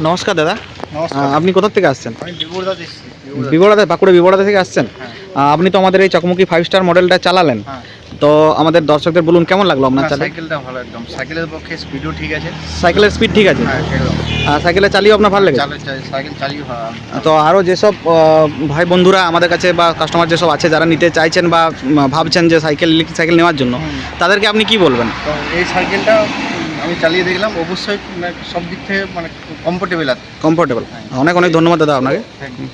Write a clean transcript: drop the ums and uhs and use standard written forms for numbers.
নমস্কার দাদা। নমস্কার। আপনি কোথা থেকে আসছেন? আমি বিবরদা এসেছি। বিবরাদা, বাঁকুড়া বিবরাদা থেকে আসছেন? হ্যাঁ। আপনি তো আমাদের এই চকমকি 5 স্টার মডেলটা চালালেন, হ্যাঁ। তো আমাদের দর্শকদের বলুন কেমন লাগলো আপনার চালাতে? সাইকেলটা ভালো একদম। সাইকেলের পক্ষে স্পিডও ঠিক আছে। সাইকেলের স্পিড ঠিক আছে? হ্যাঁ, একদম। সাইকেলে চালিয়ে আপনার ভালো লেগেছে? সাইকেল চালিয়ে ভালো। তো আরও যেসব ভাই বন্ধুরা আমাদের কাছে বা কাস্টমার যেসব আছে যারা নিতে চাইছেন বা ভাবছেন যে ইলেকট্রিক সাইকেল নেওয়ার জন্য, তাদেরকে আপনি কি বলবেন? তো এই সাইকেলটা আমি চালিয়ে দেখলাম, অবশ্যই সব দিক থেকে মানে কমফোর্টেবল আছে। কমফোর্টেবল। অনেক অনেক ধন্যবাদ দাদা আপনাকে। Thank you.